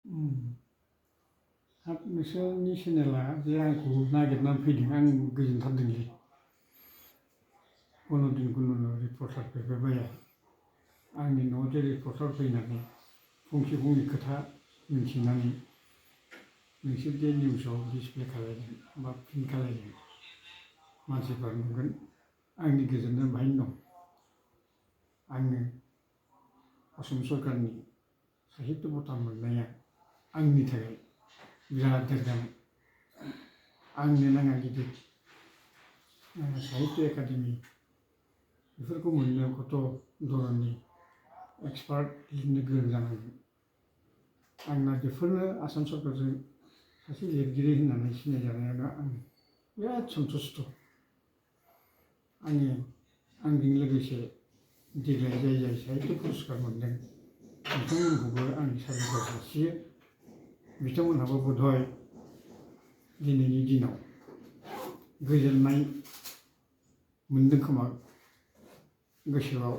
हाब नोंसोरनि चेनेला जे आंखौ नागिरनानै फैदों आं गोजोनथारदोंलै। कुनुदिन कुनु रिपर्टार फैबाय आंनि न'आव जे रिपर्टार फैनानै फंसे फंनै खोथा मिन्थिनानै नोंसोर जे निउसाव डिसप्ले खालायदों बा प्रिन्ट खालायदों मानसिफ्रा नुगोन आंनि गोजोननाया बाहायनो दं। आङो आसाम सरकारनि साहित्य बँटा मोननाया आंनि थाखाय बिराद देरगानाय। आंनो नाङा गिदिर साहित्य एकाडेमि बेफोरखौ मोननायाव कत धरननि एक्सपार्ट लिरनो गोरों जानांगोन। आंना बेफोरनो आसाम सरकारजों सासे लिरगिरि होननानै सिनायजानायावनो आं बिराद सन्तुष्ट'। आंजों लोगोसे देग्लाय जाय साहित्य पुरस्कार मोनदों बिथांमोनखौबो आं साबायखर जासियो। बिथांमोनहाबो बधय दिनैनि दिनाव गोजोननाय मोनदों खोमा गोसोआव।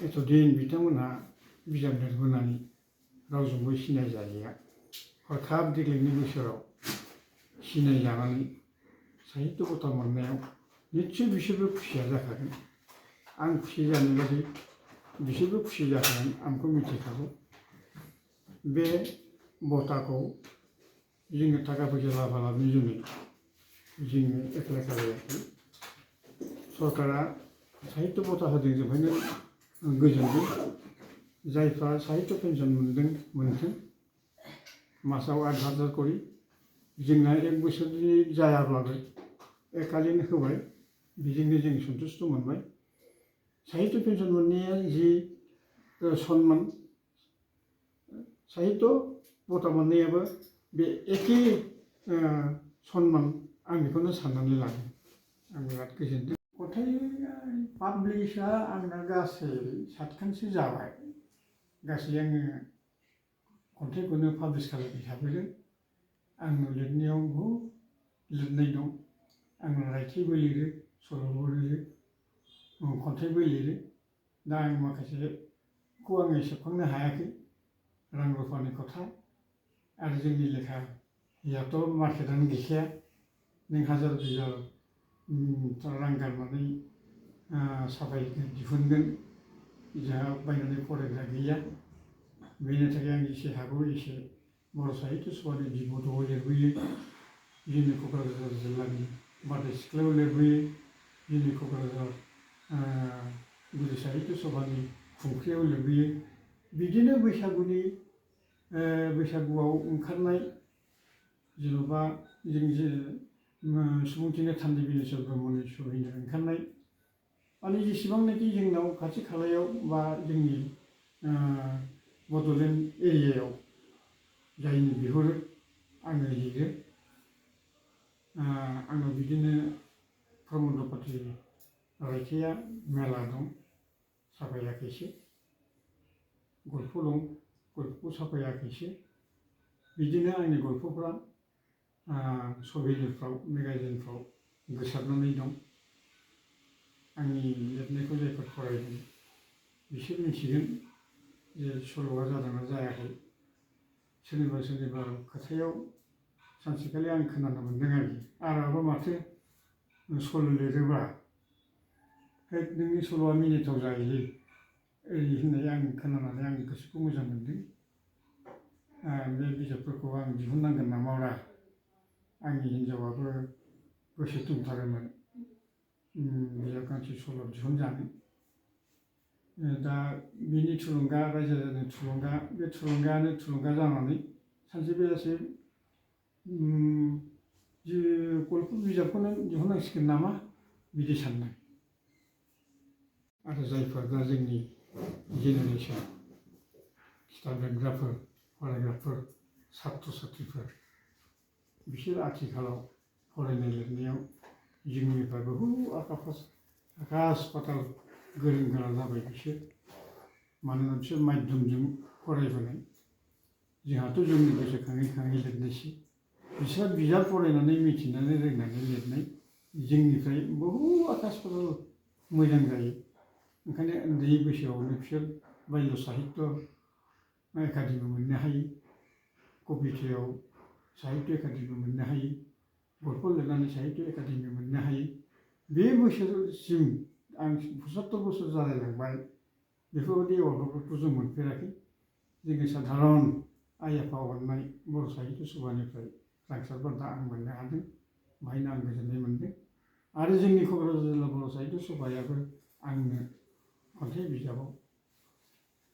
एतदिन बिथांमोनहा बिजाब लिरबोनानै रावजोंबो सिनायजायैया हरखाब देग्लायनि बोसोराव सिनायजानानै साहित्य बँटा मोननायाव निस्सय बिसोरबो खुसिया जाखागोन। आं खुसि जानाय बायदि बिसोरबो खुसि जाखागोन आंखौ मिथिखागौ। बे बँटाखौ जोङो थाखा फैसा लाभालाभनि जुनै जोङो एप्लाइ खालायाखै। सरकारा साहित्य बँटा होदों जोंहायनो गोजोनदों। जायफ्रा साहित्य पेन्सन मोनथों मासाव 8,000 करि। जोंना 1 बोसोरनि जायाब्लाबो एकालिनो होबाय, बेजोंनो जों सन्तुष्ट' मोनबाय। साहित्य पेन्सन मोननाया जि सन्मान, साहित्य बँटा मोननायाबो बे एखे सन्मान आं बेखौनो साननानै लादों। आं बिराद गोजोनदों। खन्थाइ पाब्लिशआ आंना गासै 7खानसो जाबाय। गासै आङो खन्थाइखौनो पाब्लिश खालामनो हाबोदों। आंनि लिरनायाव बहुद लिरनाय दं। आं रायथाइबो लिरो, सल'बो लिरो, खन्थाइबो लिरो। दा आं माखासेखौ आङो सेबखांनो हायाखै, रां रुफानि खोथा आरो जोंनि लेखायाथ' मार्केटआनो गैखाया। नों हाजार रां गारनानै साफाय दिहुनगोन, जोंहा बायनानै फरायग्रा गैया। बेनि थाखाय आं जेसे हागौ एसे बर' साहित्य सभानि बिब'दआव लिरबोयो, जोंनि क'क्राझार जिल्लानि बारदै सिख्लायाव लिरबोयो, जोंनि क'क्राझार गुदि साहित्य सभानि खुंख्रियाव लिरबोयो। बिदिनो बैसागुआव ओंखारनाय जेन'बा जों जे सुबुंथिनो थान्दै बिनेश्वर ब्रह्मनि सहिनो ओंखारनाय माने जेसेबांनाखि जोंनाव खाथि खालायाव बा जोंनि बड'लेण्ड एरियायाव जायनो बिहरो आङो लिरो। आंनाव बिदिनो प्रमद पाति रायथाइया मेला दं, साफायाखैसो। गल्प दं, गल्पखौ साफायाखैसो। बिदिनो आंनि गल्पफ्रा सबिलिफ्राव मेगाजिनफ्राव गोसारनानै दं। आंनि लिरनायखौ जायफोर फरायदों बिसोर मिथिगोन जे सल'आ जादोंना जायाखै। सोरनिबा खोथायाव सानसेखालि आं खोनानो मोन्दों आरोबा माथो सल' लिरोबा नोंनि सल'आ मिनिथाव जायोलै ओरै होननाय आं खोनानानै आं गोसोखौ मोजां मोन्दों। बे बिजाबफोरखौ आं दिहुननांगोन नामाब्रा। आंनि हिन्जावाबो गोसो दंथारोमोन बिजाब गांसे सल' दिहुनजानो। दा बिनि थुलुंगा, रायजो राजानि थुलुंगा, बे थुलुंगायानो थुलुंगा जानानै सानसे बेलासे जे गल्प बिजाबखौनो दिहुननांसिगोन नामा बिदि सानदों। आरो जायफोर दा जोंनि जेनेरेसन खिथाब लिरग्राफोर, फरायग्राफोर, सात्र साथ्रिफोर, बिसोर आथिखालाव फरायनाय लिरनायाव जोंनिफ्राय बहुद आकाश पाताल गोरों गोरा जाबाय बिसोर। मानोना बिसोर माध्यमजों फरायबोनाय, जोंहाथ' जोंनि गोसोखाङै खाङै लिरनायसो। बिसोर बिजाब फरायनानै मिथिनानै रोंनानै लिरनाय, जोंनिफ्राय बहुद आकाश पाताल मोजां जायो। ओंखायनो उन्दै बैसोआवनो बिसोर बाल्य साहित्य एकाडेमि मोननो हायो, कबितायाव साहित्य एकाडेमि मोननो हायो, गल्प लिरनानै साहित्य एकाडेमि मोननो हायो। बे बोसोरसिम आं 75 बोसोर जालायलांबाय, बेफोरबायदि एवार्डफोरखौ जों मोनफेराखै। जोंनि साधारन आइ आफा अननाय बर' साहित्य सभानिफ्राय रांसार बान्था आं मोननो हादों, बेहायनो आं गोजोननाय मोनदों। आरो जोंनि क'क्राझार जिल्ला बर' साहित्य सभायाबो आंनो खन्थाइ बिजाबाव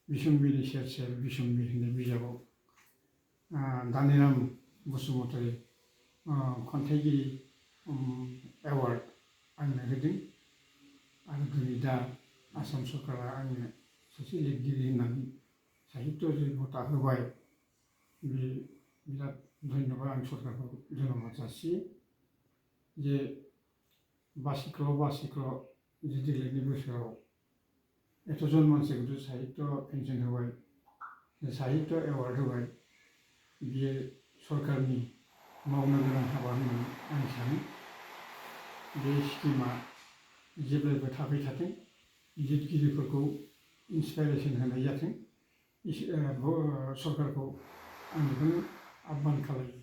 बिसम्बिनि सेर सेर बिसम्बि होननाय बिजाबाव दानिराम बसुमतारी खन्थाइगिरि एवार्ड आंनो होदों। आरो दिनै दा आसाम सरकारा आंनो सासे लिरगिरि होननानै साहित्य जयग'ता होबाय। बे बिराद धन्यबाद आं सरकारखौ धन्यबाद जासियो जे बासिख्ल' जि देग्लायनि बोसोराव एतजन मानसिखौथ' साहित्य पेन्सन होबाय, साहित्य एवार्ड होबाय। बियो सरकारनि मावनो गोनां हाबा होननानै आं सानो। बे स्किमा जेब्लायबो थाबाय थाथों, लिरगिरिफोरखौ इन्सपाइरेसन होनाय जाथों। सरकारखौ आं बेखौनो आह्वान खालामो।